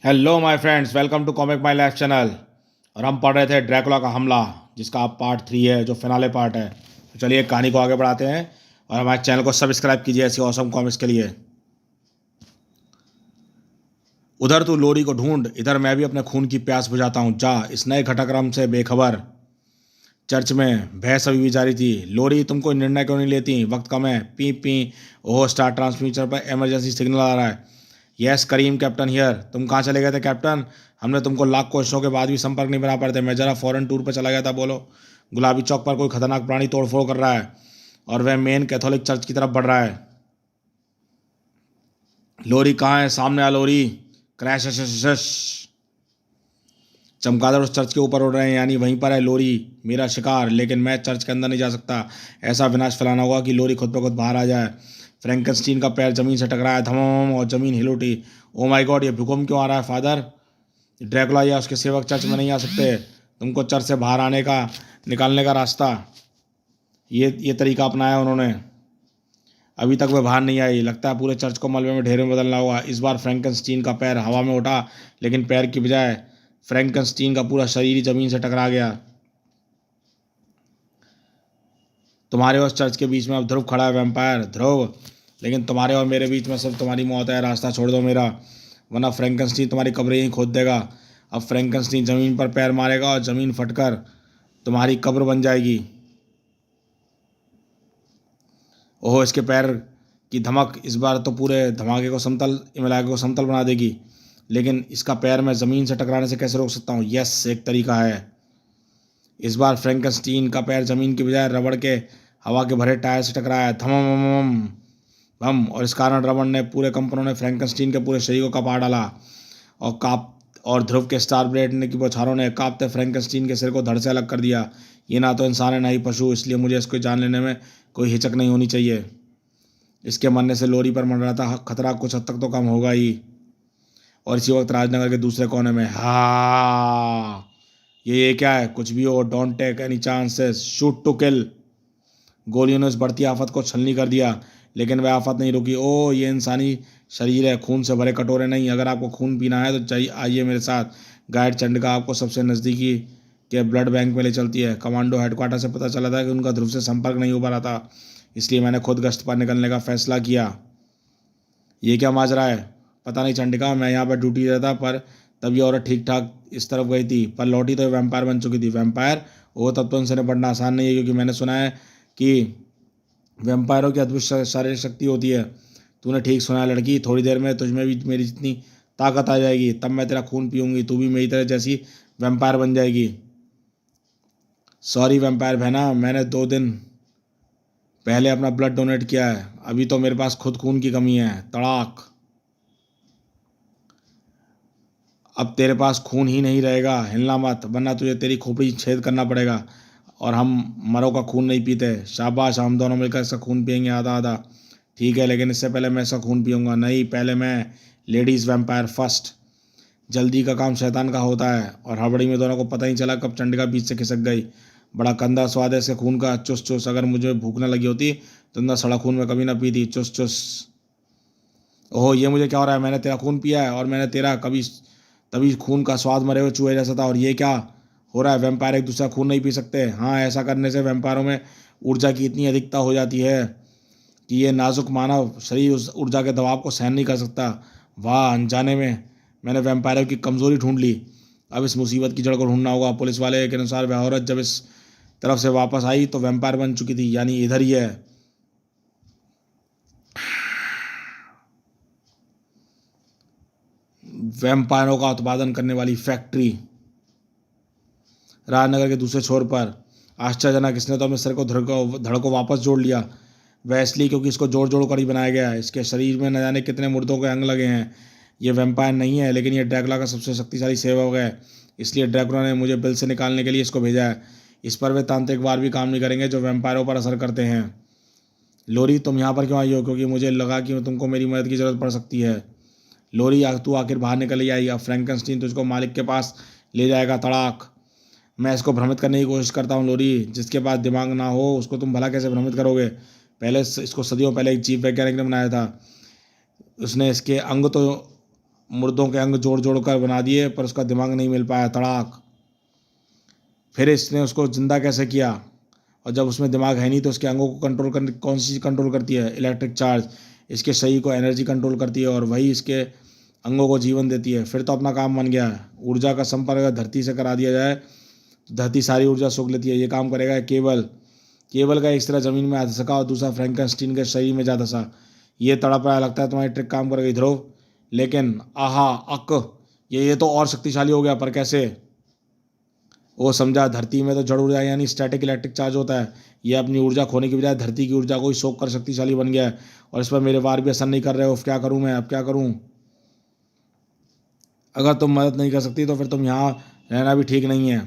Hello my friends, welcome to comic my life channel. और हम पढ़ रहे थे ड्रैकुला का हमला, जिसका अब पार्ट 3 है, जो फिनाले पार्ट है। तो चलिए कहानी को आगे बढ़ाते हैं और हमारे चैनल को सब्सक्राइब कीजिए ऐसी ऑसम कॉमिक्स के लिए। उधर तू लोरी को ढूंढ, इधर मैं भी अपने खून की प्यास बुझाता हूँ। जा इस नए घटनाक्रम से बेखबर। चर्च में बहस अभी भी जारी थी। लोरी, तुम कोई निर्णय क्यों नहीं लेती? वक्त कम है। P P. Oh, star transmitter पर इमरजेंसी सिग्नल आ रहा है। Yes Karim, captain here. तुम कहाँ चले गए थे कैप्टन? हमने तुमको लाख कोशिशों के बाद भी संपर्क नहीं बना पाते। मैं जरा फॉरेन टूर पर चला गया था। बोलो। गुलाबी चौक पर कोई खतरनाक प्राणी तोड़फोड़ कर रहा है और वह मेन कैथोलिक चर्च की तरफ बढ़ रहा है। लोरी कहाँ है? सामने आ लोरी। क्रैश। चमगादड़ उस चर्च के ऊपर उड़ रहे हैं, यानी वहीं पर है लोरी, मेरा शिकार। लेकिन मैं चर्च के अंदर नहीं जा सकता। ऐसा विनाश फैलाना होगा कि लोरी खुद ब खुद बाहर आ जाए। फ्रैंकनस्टीन का पैर जमीन से टकराया, धम, और जमीन हिल उठी। ओ माय गॉड, ये भूकंप क्यों आ रहा है फादर? ड्रैकुला या उसके सेवक चर्च में नहीं आ सकते। तुमको चर्च से बाहर आने का, निकालने का रास्ता, ये तरीका अपनाया उन्होंने। अभी तक वह बाहर नहीं आई। लगता है पूरे चर्च को मलबे में ढेर में बदलना होगा। इस बार फ्रैंकनस्टीन का पैर हवा में उठा, लेकिन पैर की बजाय फ्रैंकनस्टीन का पूरा शरीर ही जमीन से टकरा गया। तुम्हारे और चर्च के बीच में अब ध्रुव खड़ा है, वैम्पायर ध्रुव। लेकिन तुम्हारे और मेरे बीच में सिर्फ तुम्हारी मौत है। रास्ता छोड़ दो मेरा, वरना फ्रैंकनस्टीन तुम्हारी कब्र ही खोद देगा। अब फ्रैंकनस्टीन जमीन पर पैर मारेगा और जमीन फटकर तुम्हारी कब्र बन जाएगी। ओहो, इसके पैर की धमक इस बार तो पूरे धमाके को समतल, इलाके को समतल बना देगी। लेकिन इसका पैर मैं ज़मीन से टकराने से कैसे रोक सकता हूँ? यस, एक तरीका है। इस बार फ्रैंकनस्टीन का पैर जमीन की बजाय रबड़ के हवा के भरे टायर से टकराया, धम भम, और इस कारण रबड़ ने पूरे कंपनों ने फ्रैंकनस्टीन के पूरे शरीर को कपा डाला। और ध्रुव के स्टार ब्लेड ने की बौछारों ने कांपते फ्रैंकनस्टीन के सिर को धड़ से अलग कर दिया। ये ना तो इंसान है ना ही पशु, इसलिए मुझे इसको जान लेने में कोई हिचक नहीं होनी चाहिए। इसके मरने से लोरी पर मंडराता खतरा कुछ हद तक तो कम होगा ही। और इसी वक्त राजनगर के दूसरे कोने में, हा, ये क्या है? कुछ भी हो, don't take any chances, shoot to kill. गोलियों ने उस बढ़ती आफत को छलनी कर दिया, लेकिन वह आफत नहीं रुकी। ओ, ये इंसानी शरीर है, खून से भरे कटोरे नहीं। अगर आपको खून पीना है तो चाहिए, आइए मेरे साथ। गाइड चंडिका आपको सबसे नज़दीकी के ब्लड बैंक में ले चलती है। कमांडो हेडक्वार्टर से पता चला था कि उनका ध्रुव से संपर्क नहीं हो पा रहा था, इसलिए मैंने खुद गश्त पर निकलने का फैसला किया। ये क्या माजरा है? पता नहीं चंडिका, मैं यहाँ पर ड्यूटी रहता, पर तब ये औरत ठीक ठाक इस तरफ गई थी, पर लौटी तो वैम्पायर बन चुकी थी। वैम्पायर? वो तब तो उनसे निपटना आसान नहीं है, क्योंकि मैंने सुना है कि वैम्पायरों की अद्भुत शारीरिक शक्ति होती है। तूने ठीक सुना है लड़की, थोड़ी देर में तुझमें भी मेरी जितनी ताकत आ जाएगी, तब मैं तेरा खून पीऊँगी। तू भी मेरी तरह जैसी वैम्पायर बन जाएगी। सॉरी वैम्पायर बहना, मैंने 2 दिन पहले अपना ब्लड डोनेट किया है। अभी तो मेरे पास खुद खून की कमी है। तड़ाक। अब तेरे पास खून ही नहीं रहेगा। हिलना मत, वरना तुझे तेरी खोपड़ी छेद करना पड़ेगा। और हम मरों का खून नहीं पीते। शाबाश, हम दोनों मिलकर इसका खून पियेंगे, आधा आधा। ठीक है, लेकिन इससे पहले मैं इसका खून पीऊँगा। नहीं, पहले मैं। Ladies vampire first. जल्दी का काम शैतान का होता है। और हड़बड़ी में दोनों को पता ही चला कब चंडिका बीच से खिसक गई। बड़ा गंदा स्वाद है इसके खून का, चुस चुस। अगर मुझे भूख न लगी होती तो इतना सड़ा खून मैं कभी ना पीती। चुस चुस। ओहो, ये मुझे क्या हो रहा है? मैंने तेरा खून पिया है और मैंने तेरा कभी, तभी खून का स्वाद मरे हुए चूहे जैसा था। और ये क्या हो रहा है? वैम्पायर एक दूसरा खून नहीं पी सकते? हाँ, ऐसा करने से वैम्पायरों में ऊर्जा की इतनी अधिकता हो जाती है कि ये नाजुक मानव शरीर उस ऊर्जा के दबाव को सहन नहीं कर सकता। वाह, अनजाने में मैंने वैम्पायरों की कमज़ोरी ढूंढ ली। अब इस मुसीबत की जड़ को ढूंढना होगा। पुलिस वाले के अनुसार वह औरत जब इस तरफ से वापस आई तो वैम्पायर बन चुकी थी, यानी इधर ही है। वैम्पायरों का उत्पादन करने वाली फैक्ट्री राजनगर के दूसरे छोर पर। आश्चर्यजनक, इसने तो अपने सिर को धड़ को वापस जोड़ लिया। वह इसलिए क्योंकि इसको जोड़ जोड़ कर ही बनाया गया है। इसके शरीर में न जाने कितने मुर्दों के अंग लगे हैं। ये वैम्पायर नहीं है, लेकिन ये ड्रैकुला का सबसे शक्तिशाली सेवक है। इसलिए ड्रैकुला ने मुझे बिल से निकालने के लिए इसको भेजा है। इस पर वे तांत्रिक वार भी काम नहीं करेंगे जो वैम्पायरों पर असर करते हैं। लोरी, तुम यहाँ पर क्यों आई हो? क्योंकि मुझे लगा कि तुमको मेरी मदद की ज़रूरत पड़ सकती है। लोरी, तू आखिर बाहर निकल ही आई। अब फ्रैंकनस्टीन तुझको मालिक के पास ले जाएगा। तड़ाक। मैं इसको भ्रमित करने की कोशिश करता हूँ लोरी। जिसके पास दिमाग ना हो उसको तुम भला कैसे भ्रमित करोगे? पहले इसको सदियों पहले एक जीव वैज्ञानिक ने बनाया था। उसने इसके अंग तो मुर्दों के अंग जोड़ जोड़ कर बना दिए, पर उसका दिमाग नहीं मिल पाया। तड़ाक। फिर इसने उसको जिंदा कैसे किया? और जब उसमें दिमाग है नहीं तो उसके अंगों को कंट्रोल करने कौन सी चीज़ कंट्रोल करती है? Electric charge. इसके शरीर को एनर्जी कंट्रोल करती है और वही इसके अंगों को जीवन देती है। फिर तो अपना काम बन गया। ऊर्जा का संपर्क अगर धरती से करा दिया जाए तो धरती सारी ऊर्जा सोख लेती है। ये काम करेगा केबल। केबल का एक तरह ज़मीन में आ सका और दूसरा फ्रैंकनस्टीन के शरीर में जा धंसा। ये तड़प रहा, लगता है तुम्हारी ट्रिक काम कर गई ध्रुव। लेकिन आहा अक, ये तो और शक्तिशाली हो गया, पर कैसे? वो समझा, धरती में तो जड़ ऊर्जा यानी स्टैटिक इलेक्ट्रिक चार्ज होता है। ये अपनी ऊर्जा खोने की बजाय धरती की ऊर्जा को ही सोख कर शक्तिशाली बन गया है और इस पर मेरे वार भी असर नहीं कर रहे हो। क्या करूं मैं? अब क्या करूं? अगर तुम मदद नहीं कर सकती तो फिर तुम यहाँ रहना भी ठीक नहीं है।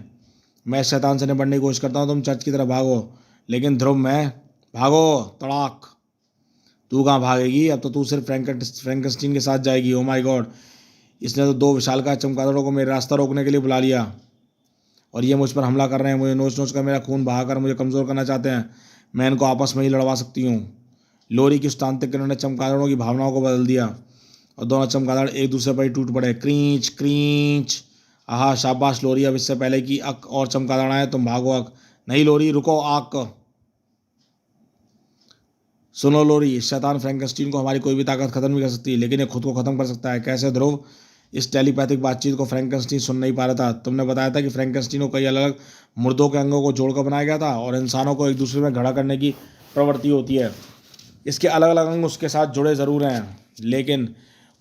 मैं इस शैतान से निपटने की कोशिश करता हूँ, तुम चर्च की तरफ भागो। लेकिन ध्रुव, मैं भागो। तड़ाक। तू कहाँ भागेगी? अब तो तू सिर्फ फ्रैंकनस्टीन के साथ जाएगी। ओ माय गॉड, इसने तो दो विशालकाय चमगादड़ों को मेरे रास्ता रोकने के लिए बुला लिया और ये मुझ पर हमला कर रहे हैं। मुझे नोच नोच कर मेरा खून बहाकर मुझे कमज़ोर करना चाहते हैं। मैं इनको आपस में ही लड़वा सकती हूँ। लोरी की उस तांत्रिक किरण ने चमगादड़ों की भावनाओं को बदल दिया और दोनों चमगादड़ एक दूसरे पर ही टूट पड़े। क्रींच क्रींच। आहा शाबाश लोरी, अब इससे पहले कि अक और चमगादड़ आए तुम भागो। अक नहीं लोरी, रुको। आक। सुनो लोरी, इस शैतान फ्रैंकनस्टीन को हमारी कोई भी ताकत खत्म नहीं कर सकती, लेकिन ये खुद को खत्म कर सकता है। कैसे ध्रुव? इस टेलीपैथिक बातचीत को फ्रैंकनस्टीन सुन नहीं पा रहा था। तुमने बताया था कि फ्रैंकनस्टीन को कई अलग अलग मुर्दों के अंगों को जोड़कर बनाया गया था और इंसानों को एक दूसरे में घड़ा करने की प्रवृत्ति होती है। इसके अलग अलग अंग उसके साथ जुड़े ज़रूर हैं, लेकिन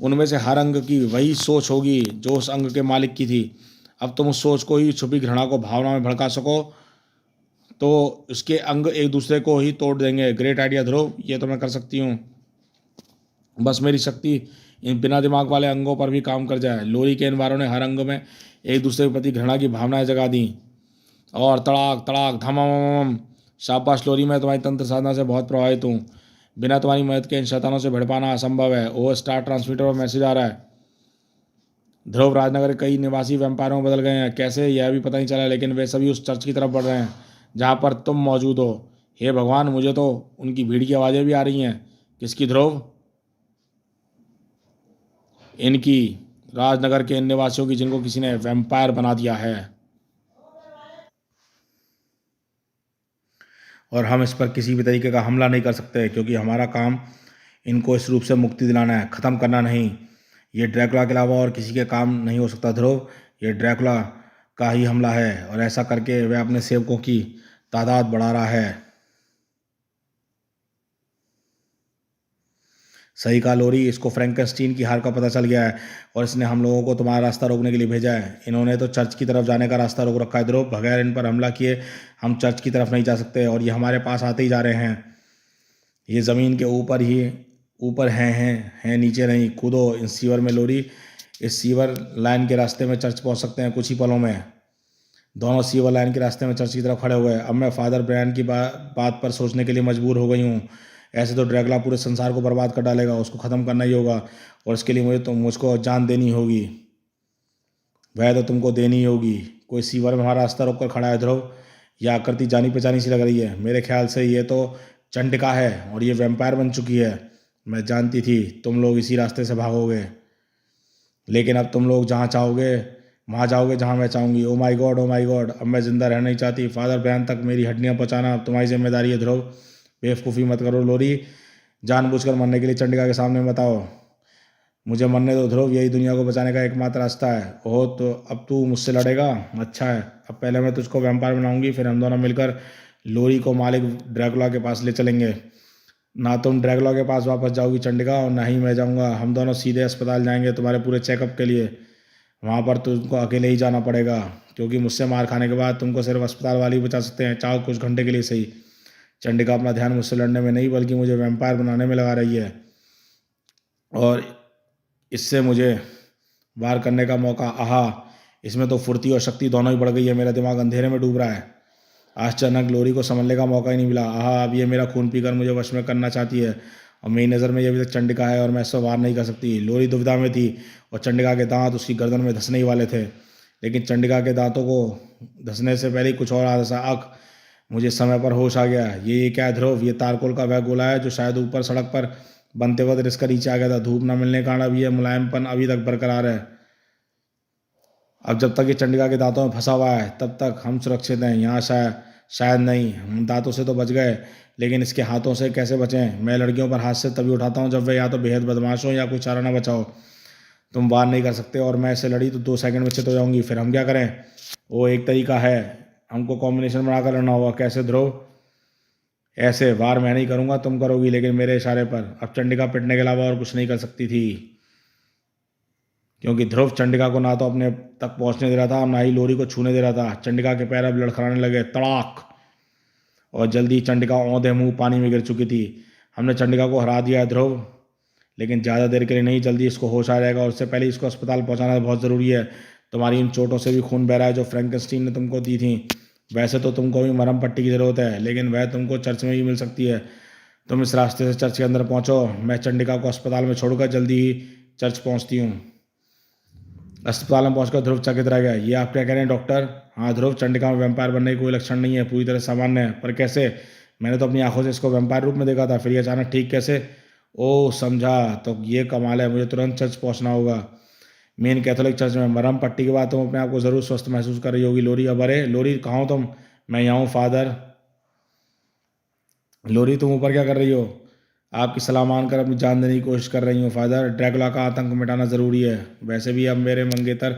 उनमें से हर अंग की वही सोच होगी जो उस अंग के मालिक की थी। अब तुम उस सोच को ही छुपी घृणा को भावना में भड़का सको तो उसके अंग एक दूसरे को ही तोड़ देंगे। ग्रेट आइडिया ध्रुव, ये तो मैं कर सकती हूँ। बस मेरी शक्ति इन बिना दिमाग वाले अंगों पर भी काम कर जाए। लोरी के इन वारों ने हर अंग में एक दूसरे के प्रति घृणा की भावनाएं जगा दी और तड़ाक तड़ाक धमाम। शाबाश लोरी, मैं तुम्हारी तंत्र साधना से बहुत प्रभावित हूँ। बिना तुम्हारी मदद के इन शैतानों से भिड़ पाना असंभव है। ओह, स्टार ट्रांसमीटर पर मैसेज आ रहा है। ध्रुव, राजनगर के कई निवासी वैम्पायरों में बदल गए हैं। कैसे, यह भी पता नहीं चला, लेकिन वे सभी उस चर्च की तरफ बढ़ रहे हैं जहाँ पर तुम मौजूद हो। हे भगवान, मुझे तो उनकी भीड़ की आवाज़ें भी आ रही हैं। किसकी ध्रुव? इनकी, राजनगर के इन निवासियों की जिनको किसी ने वैम्पायर बना दिया है। और हम इस पर किसी भी तरीके का हमला नहीं कर सकते क्योंकि हमारा काम इनको इस रूप से मुक्ति दिलाना है, ख़त्म करना नहीं। ये ड्रैकुला के अलावा और किसी के काम नहीं हो सकता ध्रुव। ये ड्रैकुला का ही हमला है और ऐसा करके वह अपने सेवकों की तादाद बढ़ा रहा है। सही कहा लोरी, इसको फ्रैंकनस्टीन की हार का पता चल गया है और इसने हम लोगों को तुम्हारा रास्ता रोकने के लिए भेजा है। इन्होंने तो चर्च की तरफ जाने का रास्ता रोक रखा है ध्रुव। बगैर इन पर हमला किए हम चर्च की तरफ नहीं जा सकते और ये हमारे पास आते ही जा रहे हैं। ये ज़मीन के ऊपर ही ऊपर हैं, नीचे नहीं। कूदो इस सीवर में लोरी। इस सीवर लाइन के रास्ते में चर्च पहुंच सकते हैं कुछ ही पलों में। दोनों सीवर लाइन के रास्ते में चर्च की तरफ खड़े हुए। अब मैं फादर ब्रायन की बात पर सोचने के लिए मजबूर हो गई हूँ। ऐसे तो ड्रैकुला पूरे संसार को बर्बाद कर डालेगा, उसको ख़त्म करना ही होगा और इसके लिए मुझको जान देनी होगी। वह तो तुमको देनी ही होगी। कोई सीवर में हमारा रास्ता रोक कर खड़ा है ध्रुव। यह आकृति जानी पहचानी सी लग रही है। मेरे ख्याल से ये तो चंडिका है और ये वैम्पायर बन चुकी है। मैं जानती थी तुम लोग इसी रास्ते से भागोगे, लेकिन अब तुम लोग जहाँ चाहोगे वहाँ जाओगे जहाँ मैं चाहूँगी। Oh my God, oh my God, अब मैं ज़िंदा रहना नहीं चाहती। फादर ब्रायन तक मेरी हड्डियाँ पहुँचाना अब तुम्हारी जिम्मेदारी है ध्रुव। बेवकूफ़ी मत करो लोरी। जानबूझकर मरने के लिए चंडिका के सामने मत आओ। मुझे मरने दो ध्रुव, यही दुनिया को बचाने का एकमात्र रास्ता है। ओह, तो अब तू मुझसे लड़ेगा? अच्छा है, अब पहले मैं तुझको वैम्पायर बनाऊंगी, फिर हम दोनों मिलकर लोरी को मालिक ड्रैकुला के पास ले चलेंगे। ना तुम ड्रैकुला के पास वापस जाओगी चंडिका और ना ही मैं जाऊंगा। हम दोनों सीधे अस्पताल जाएंगे तुम्हारे पूरे चेकअप के लिए। वहाँ पर तुमको अकेले ही जाना पड़ेगा क्योंकि मुझसे मार खाने के बाद तुमको सिर्फ अस्पताल वाले ही बचा सकते हैं, चाहो कुछ घंटे के लिए सही। चंडिका अपना ध्यान मुझसे लड़ने में नहीं बल्कि मुझे वैम्पायर बनाने में लगा रही है और इससे मुझे वार करने का मौका। आहा, इसमें तो फुर्ती और शक्ति दोनों ही बढ़ गई है। मेरा दिमाग अंधेरे में डूब रहा है। आश्चर्यजनक, लोरी को संभलने का मौका ही नहीं मिला। आहा, अब ये मेरा खून पीकर मुझे वश में करना चाहती है और मेरी नज़र में ये अभी तक चंडिका है और मैं इससे वार नहीं कर सकती। लोरी दुविधा में थी और चंडिका के दांत उसकी गर्दन में धंसने ही वाले थे, लेकिन चंडिका के दांतों को धंसने से पहले ही कुछ और हादसा। आख, मुझे समय पर होश आ गया। ये क्या है ध्रुव? ये तारकोल का वह गोला है जो शायद ऊपर सड़क पर बनते वक्त रिस्का नीचे आ गया था। धूप न मिलने के कारण अब यह मुलायमपन अभी तक बरकरार है। अब जब तक ये चंडिका के दांतों में फंसा हुआ है तब तक हम सुरक्षित हैं। यहाँ शायद नहीं, हम दांतों से तो बच गए, लेकिन इसके हाथों से कैसे बचें? मैं लड़कियों पर हाथ से तभी उठाता हूँ जब वे या तो बेहद बदमाश हो या कोई चारा ना बचाओ। तुम वार नहीं कर सकते और मैं इससे लड़ी तो 2 सेकंड में चित हो जाऊंगी। फिर हम क्या करें? वो एक तरीका है, हमको कॉम्बिनेशन बनाकर लड़ना होगा। कैसे ध्रुव? ऐसे वार मैं नहीं करूंगा, तुम करोगी, लेकिन मेरे इशारे पर। अब चंडिका पिटने के अलावा और कुछ नहीं कर सकती थी, क्योंकि ध्रुव चंडिका को ना तो अपने तक पहुंचने दे रहा था और ना ही लोरी को छूने दे रहा था। चंडिका के पैर अब लड़खड़ाने लगे, तड़ाक, और जल्दी चंडिका औंधे मुंह पानी में गिर चुकी थी। हमने चंडिका को हरा दिया है ध्रुव, लेकिन ज़्यादा देर के लिए नहीं। जल्दी इसको होश आ जाएगा और उससे पहले इसको अस्पताल पहुंचाना बहुत ज़रूरी है। तुम्हारी इन चोटों से भी खून बह रहा है जो फ्रैंकनस्टीन ने तुमको दी थी। वैसे तो तुमको भी मरहम पट्टी की ज़रूरत है, लेकिन वह तुमको चर्च में ही मिल सकती है। तुम इस रास्ते से चर्च के अंदर पहुंचो, मैं चंडिका को अस्पताल में छोड़कर जल्दी ही चर्च पहुंचती हूँ। अस्पताल में पहुंचकर ध्रुव चकित रह गया। ये आप क्या कह रहे हैं डॉक्टर? हाँ ध्रुव, चंडिका में वैम्पायर बनने के कोई लक्षण नहीं है, पूरी तरह सामान्य है। पर कैसे? मैंने तो अपनी आंखों से इसको वैम्पायर रूप में देखा था, फिर ये अचानक ठीक कैसे? ओह समझा, तो ये कमाल है। मुझे तुरंत चर्च पहुंचना होगा, मेन कैथोलिक चर्च में। मरहम पट्टी के बाद तुम अपने आप को ज़रूर स्वस्थ महसूस कर रही होगी लोरी। अब अरे लोरी, कहाँ हो तुम? मैं यहाँ हूँ फादर। लोरी, तुम ऊपर क्या कर रही हो? आपकी सलाह मानकर अपनी जान देने की कोशिश कर रही हूँ फादर। ड्रैकुला का आतंक मिटाना ज़रूरी है। वैसे भी अब मेरे मंगेतर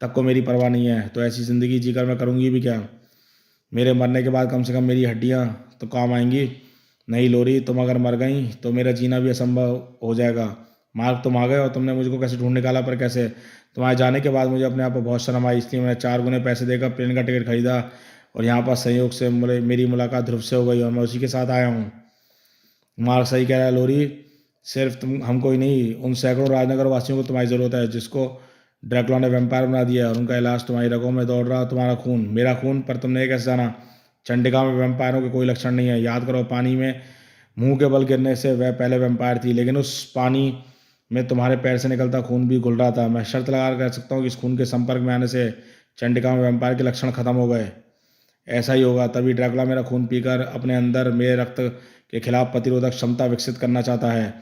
तक को मेरी परवाह नहीं है, तो ऐसी ज़िंदगी जीकर मैं करूँगी भी क्या? मेरे मरने के बाद कम से कम मेरी हड्डियाँ तो काम आएंगी। नहीं लोरी, तुम अगर मर गई तो मेरा जीना भी असंभव हो जाएगा। मार्ग तुम आ गए और तुमने मुझको कैसे ढूंढ निकाला, पर कैसे? तुम्हारे जाने के बाद मुझे अपने आप पर बहुत शर्म आई, इसलिए मैंने 4 गुने पैसे देकर प्लेन का टिकट खरीदा और यहाँ पर संयोग से मेरी मुलाकात ध्रुव से हो गई और मैं उसी के साथ आया हूँ। मार्ग सही कह रहा है लोरी, सिर्फ तुम हमको ही नहीं, उन सैकड़ों राजनगर वासियों को तुम्हारी ज़रूरत है जिसको ड्रैकुला ने वैम्पायर बना दिया है, और उनका इलाज तुम्हारी रगों में दौड़ रहा, तुम्हारा खून, मेरा खून। पर तुमने ये कैसे जाना? चंडिका में वैम्पायरों के कोई लक्षण नहीं है। याद करो, पानी में मुंह के बल गिरने से वह पहले वैम्पायर थी, लेकिन उस पानी में तुम्हारे पैर से निकलता खून भी घुल रहा था। मैं शर्त लगा कर कह सकता हूँ कि इस खून के संपर्क में आने से चंडिका में वैम्पायर के लक्षण खत्म हो गए। ऐसा ही होगा, तभी ड्रैकुला मेरा खून पीकर अपने अंदर मेरे रक्त के खिलाफ प्रतिरोधक क्षमता विकसित करना चाहता है।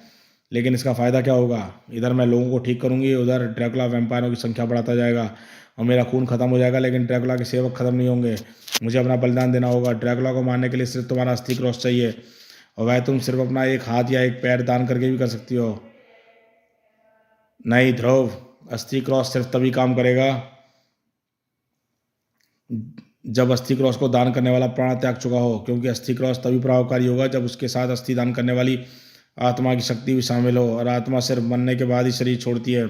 लेकिन इसका फ़ायदा क्या होगा? इधर मैं लोगों को ठीक करूंगी, उधर ड्रैकुला वैम्पायरों की संख्या बढ़ाता जाएगा और मेरा खून खत्म हो जाएगा, लेकिन ड्रैकुला के सेवक खत्म नहीं होंगे। मुझे अपना बलिदान देना होगा। ड्रैकुला को मारने के लिए सिर्फ तुम्हारा अस्थि क्रॉस चाहिए, और वह तुम सिर्फ अपना एक हाथ या एक पैर दान करके भी कर सकती हो। नहीं ध्रुव, अस्थि क्रॉस सिर्फ तभी काम करेगा जब अस्थि क्रॉस को दान करने वाला प्राण त्याग चुका हो, क्योंकि अस्थि क्रॉस तभी प्रभावकारी होगा जब उसके साथ अस्थि दान करने वाली आत्मा की शक्ति भी शामिल हो, और आत्मा सिर्फ मरने के बाद ही शरीर छोड़ती है।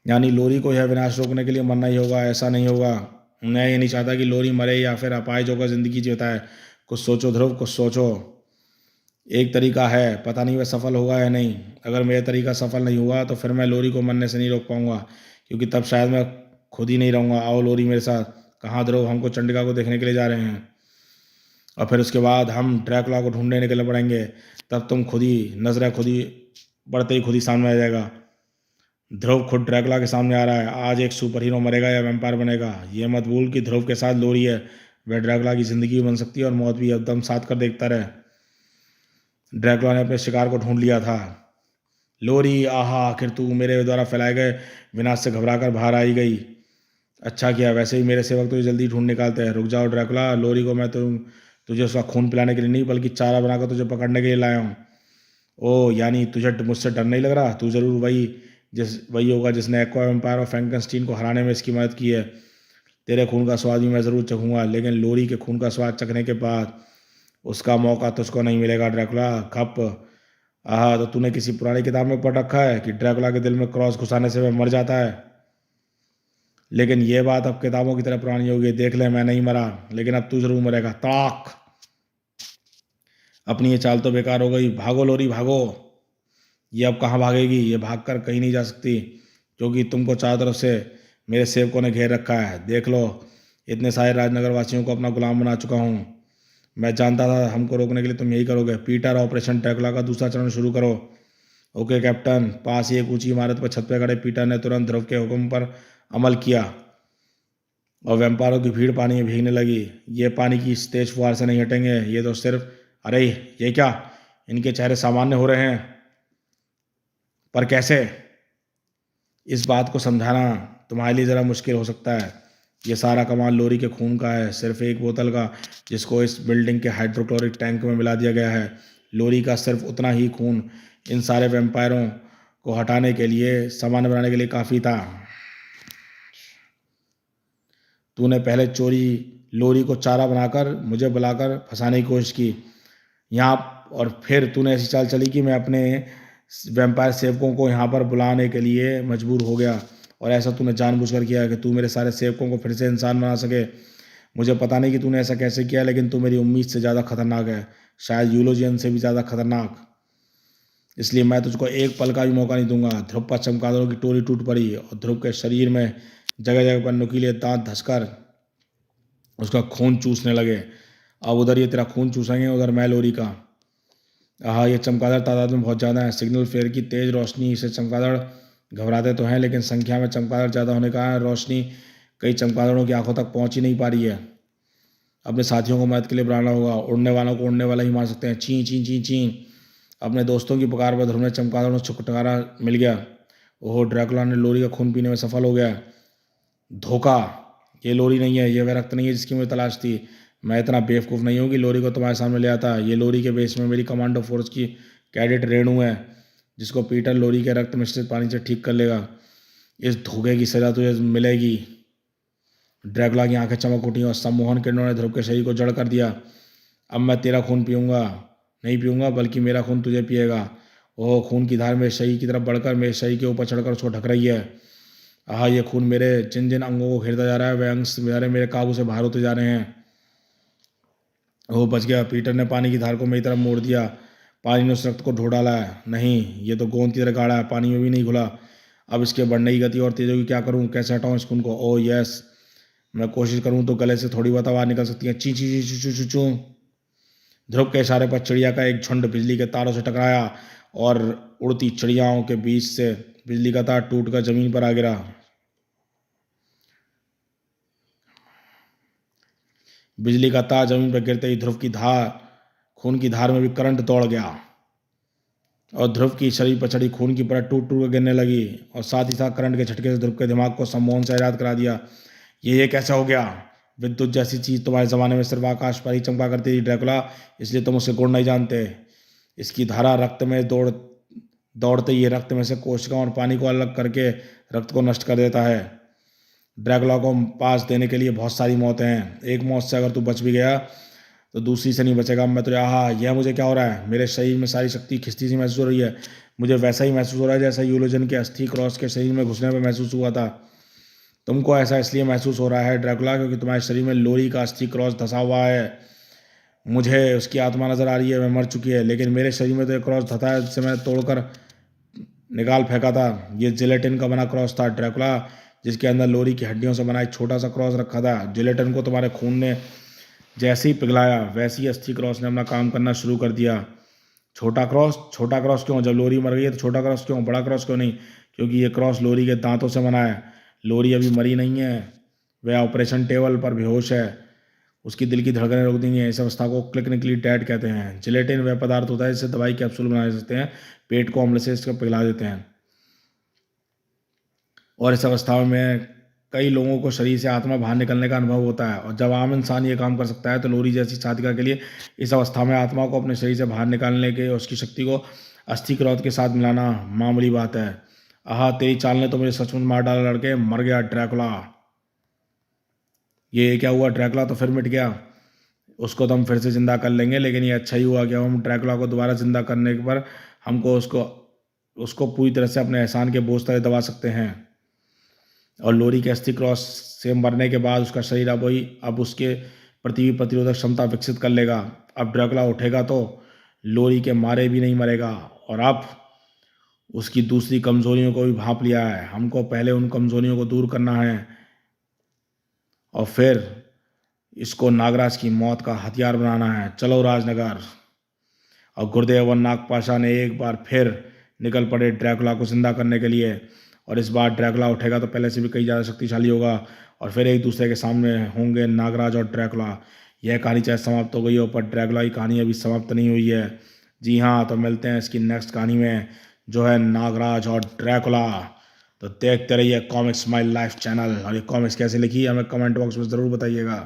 यानी लोरी को यह विनाश रोकने के लिए मरना ही होगा। ऐसा नहीं होगा, मैं ये नहीं चाहता कि लोरी मरे या फिर अपाहिज होकर जिंदगी जीता है। कुछ सोचो ध्रुव, कुछ सोचो। एक तरीका है, पता नहीं वह सफल होगा या नहीं। अगर मेरा तरीका सफल नहीं हुआ तो फिर मैं लोरी को मरने से नहीं रोक पाऊंगा, क्योंकि तब शायद मैं खुद ही नहीं रहूंगा। आओ लोरी मेरे साथ। कहाँ ध्रुव? हमको चंडिका को देखने के लिए जा रहे हैं, और फिर उसके बाद हम ड्रैकुला को ढूंढने निकलने पड़ेंगे। तब तुम खुद ही नजरें खुद ही बढ़ते ही खुद ही सामने आ जाएगा। ध्रुव खुद ड्रैकुला के सामने आ रहा है। आज एक सुपर हीरो मरेगा या वैम्पायर बनेगा। ये मत भूल कि ध्रुव के साथ लोरी है। वह ड्रैकुला की जिंदगी भी बन सकती है और मौत भी। एकदम साथ कर देखता रहे। ड्रैकुला ने अपने शिकार को ढूंढ लिया था। लोरी, आहा, आखिर तू मेरे द्वारा फैलाए गए विनाश से घबराकर बाहर आई गई। अच्छा किया, वैसे ही मेरे सेवक तुझे जल्दी ढूंढ निकालते हैं। रुक जाओ ड्रैकुला, लोरी को मैं तुझे उसका खून पिलाने के लिए नहीं बल्कि चारा बनाकर तुझे पकड़ने के लिए लाया हूँ। ओह, यानी तुझे मुझसे डर नहीं लग रहा? तू जरूर वही होगा जिसने एक्वा एम्पायर और फ्रैंकनस्टीन को हराने में इसकी मदद की है। तेरे खून का स्वाद भी मैं ज़रूर चखूंगा, लेकिन लोरी के खून का स्वाद चखने के बाद उसका मौका तुझको नहीं मिलेगा ड्रैकुला। खप। आहा, तो तूने किसी पुरानी किताब में पढ़ रखा है कि ड्रैकुला के दिल में क्रॉस घुसाने से वह मर जाता है। लेकिन यह बात अब किताबों की तरह पुरानी होगी। देख ले, मैं नहीं मरा, लेकिन अब तू जरूर मरेगा। ताक। अपनी ये चाल तो बेकार हो गई। भागो लोरी, भागो। ये अब कहाँ भागेगी? ये भागकर कहीं नहीं जा सकती, क्योंकि तुमको चारों तरफ से मेरे सेवकों ने घेर रखा है। देख लो, इतने सारे राजनगर वासियों को अपना गुलाम बना चुका हूँ। मैं जानता था हमको रोकने के लिए तुम यही करोगे। पीटर, ऑपरेशन ड्रैकुला का दूसरा चरण शुरू करो। Okay captain. पास ही एक ऊंची इमारत पर छत पर खड़े पीटर ने तुरंत ध्रुव के हुक्म पर अमल किया और वैम्पायरों की भीड़ पानी में भीगने लगी। ये पानी की इस तेज फुहार से नहीं हटेंगे। ये तो सिर्फ, अरे ये क्या? इनके चेहरे सामान्य हो रहे हैं। पर कैसे? इस बात को समझाना तुम्हारे लिए ज़रा मुश्किल हो सकता है। ये सारा कमाल लोरी के खून का है, सिर्फ एक बोतल का, जिसको इस बिल्डिंग के हाइड्रोक्लोरिक टैंक में मिला दिया गया है। लोरी का सिर्फ उतना ही खून इन सारे वैम्पायरों को हटाने के लिए, सामान्य बनाने के लिए काफ़ी था। तूने पहले चोरी लोरी को चारा बनाकर मुझे बुलाकर फंसाने की कोशिश की यहाँ, और फिर तूने ऐसी चाल चली कि मैं अपने वैम्पायर सेवकों को यहाँ पर बुलाने के लिए मजबूर हो गया। और ऐसा तूने जानबूझकर किया कि तू मेरे सारे सेवकों को फिर से इंसान बना सके। मुझे पता नहीं कि तूने ऐसा कैसे किया, लेकिन तू मेरी उम्मीद से ज़्यादा खतरनाक है, शायद यूलोजियन से भी ज़्यादा खतरनाक। इसलिए मैं तुझको एक पल का भी मौका नहीं दूंगा। ध्रुव पर चमगादड़ों की टोली टूट पड़ी और ध्रुव के शरीर में जगह जगह पर नुकीले दांत धंसकर उसका खून चूसने लगे। अब उधर ये तेरा खून चूसेंगे, उधर मैं लोरी का। हाँ, ये चमगादड़ तादाद में बहुत ज़्यादा है। सिग्नल फ्लेयर की तेज़ रोशनी से चमगादड़ घबराते तो हैं, लेकिन संख्या में चमगादड़ ज़्यादा होने का रोशनी कई चमगादड़ों की आंखों तक पहुंच ही नहीं पा रही है। अपने साथियों को मदद के लिए बुलाना होगा। उड़ने वालों को उड़ने वाला ही मार सकते हैं। ची ची ची ची। अपने दोस्तों की पुकार पर ध्रुव ने चमगादड़ों से छुटकारा मिल गया। ओह, ड्रैकुला ने लोरी का खून पीने में सफल हो गया। धोखा! ये लोरी नहीं है, ये वह रक्त नहीं है जिसकी मुझे तलाश थी। मैं इतना बेवकूफ़ नहीं हूँ कि लोरी को तुम्हारे सामने ले आता। ये लोरी के बेस में मेरी कमांडो फोर्स की कैडेट रेणु है, जिसको पीटर लोरी के रक्त मिश्रित पानी से ठीक कर लेगा। इस धोखे की सजा तुझे मिलेगी। ड्रैकुला की आंखें चमक उठी और सम्मोहन किरणों ने ध्रुव के शरीर को जड़ कर दिया। अब मैं तेरा खून पीऊँगा, नहीं पीऊँगा, बल्कि मेरा खून तुझे पिएगा। ओह, खून की धार मेरे शरीर की तरफ बढ़कर मेरे शरीर के ऊपर चढ़कर उसको ढक रही है। आह, ये खून मेरे जिन जिन अंगों को घेरता जा रहा है, वे अंग मेरे काबू से बाहर होते जा रहे हैं। ओह, बच गया। पीटर ने पानी की धार को मेरी तरफ मोड़ दिया। पानी ने उस रक्त को ढो डाला है। नहीं, ये तो गोंद की तरह गाढ़ा है, पानी में भी नहीं घुला। अब इसके बढ़ने की गति और तेज होगी। क्या करूं? कैसे हटाऊं इस खून को? ओह यस, मैं कोशिश करूं तो गले से थोड़ी बहुत आवाज़ निकल सकती है। ची ची ची चू चू चू चू। ध्रुव के इशारे पर चिड़िया का एक झुंड बिजली के तारों से टकराया और उड़ती चिड़ियाओं के बीच से बिजली का तार टूटकर जमीन पर आ गिरा। बिजली का तार जमीन पर गिरते ही ध्रुव की धार, खून की धार में भी करंट दौड़ गया और ध्रुव की शरीर पर चढ़ी खून की परत टूट टूट कर गिरने लगी। और साथ ही साथ करंट के झटके से ध्रुव के दिमाग को सम्मोहन से याद करा दिया। ये कैसे हो गया? विद्युत जैसी चीज तुम्हारे जमाने में सिर्फ आकाश पर ही चमका करती थी ड्रैकुला, इसलिए तुम उसके गुण नहीं जानते। इसकी धारा रक्त में दौड़ते ही रक्त में से कोशिकाओं और पानी को अलग करके रक्त को नष्ट कर देता है। ड्रैकुला को पास देने के लिए बहुत सारी मौतें हैं। एक मौत से अगर तू बच भी गया तो दूसरी से नहीं बचेगा। मैं तुझे यह मुझे क्या हो रहा है? मेरे शरीर में सारी शक्ति खिंचती सी महसूस हो रही है। मुझे वैसा ही महसूस हो रहा है जैसा यूलोजन के अस्थि क्रॉस के शरीर में घुसने पर महसूस हुआ था। तुमको ऐसा इसलिए महसूस हो रहा है ड्रैकुला, क्योंकि तुम्हारे शरीर में लोरी का अस्थि क्रॉस धंसा हुआ है। मुझे उसकी आत्मा नजर आ रही है, वह मर चुकी है, लेकिन मेरे शरीर में तो एक क्रॉस धंसा है जिसे मैंने तोड़कर निकाल फेंका था। ये जिलेटिन का बना क्रॉस था ड्रैकुला, जिसके अंदर लोरी की हड्डियों से बना एक छोटा सा क्रॉस रखा था। जिलेटिन को तुम्हारे खून ने जैसे ही पिघलाया, वैसे ही अस्थि क्रॉस ने अपना काम करना शुरू कर दिया। छोटा क्रॉस क्यों? जब लोरी मर गई है तो छोटा क्रॉस क्यों? बड़ा क्रॉस क्यों नहीं? क्योंकि ये क्रॉस लोरी के दांतों से बना है। लोरी अभी मरी नहीं है, वह ऑपरेशन टेबल पर बेहोश है। उसकी दिल की धड़कनें रोक दी हैं। इस अवस्था को क्लिनिकली डेड कहते हैं। जिलेटिन वह पदार्थ होता है जिससे दवाई कैप्सूल बनाए जाते हैं, पेट को अम्ल से इसको पिघला देते हैं। और इस अवस्था में कई लोगों को शरीर से आत्मा बाहर निकलने का अनुभव होता है। और जब आम इंसान ये काम कर सकता है तो लोरी जैसी साधिका के लिए इस अवस्था में आत्मा को अपने शरीर से बाहर निकालने के उसकी शक्ति को अस्थि क्रौध के साथ मिलाना मामूली बात है। तेरी चाल ने तो मुझे सचमुच मार डाला लड़के। मर गया ड्रैकुला। ये क्या हुआ? ड्रैकुला तो फिर मिट गया। उसको तो हम फिर से जिंदा कर लेंगे, लेकिन ये अच्छा ही हुआ कि हम ड्रैकुला को दोबारा जिंदा करने पर हमको उसको पूरी तरह से अपने एहसान के बोझ तले दबा सकते हैं। और लोरी के अस्थि क्रॉस से मरने के बाद उसका शरीर अब उसके प्रति प्रतिरोधक क्षमता विकसित कर लेगा। अब ड्रैकुला उठेगा तो लोरी के मारे भी नहीं मरेगा। और अब उसकी दूसरी कमजोरियों को भी भांप लिया है। हमको पहले उन कमजोरियों को दूर करना है और फिर इसको नागराज की मौत का हथियार बनाना है। चलो राजनगर। और गुरुदेव और नागपाशा ने एक बार फिर निकल पड़े ड्रैकुला को जिंदा करने के लिए। और इस बार ड्रैकुला उठेगा तो पहले से भी कई ज़्यादा शक्तिशाली होगा और फिर एक दूसरे के सामने होंगे नागराज और ड्रैकुला। यह कहानी चाहे समाप्त हो गई हो, पर ड्रैकुला की कहानी अभी समाप्त नहीं हुई है। जी हाँ, तो मिलते हैं इसकी नेक्स्ट कहानी में। जो है नागराज और ड्रैकुला। तो देखते रहिए कॉमिक्स माई लाइफ चैनल। और ये कॉमिक्स कैसे लिखी है हमें कमेंट बॉक्स में ज़रूर बताइएगा।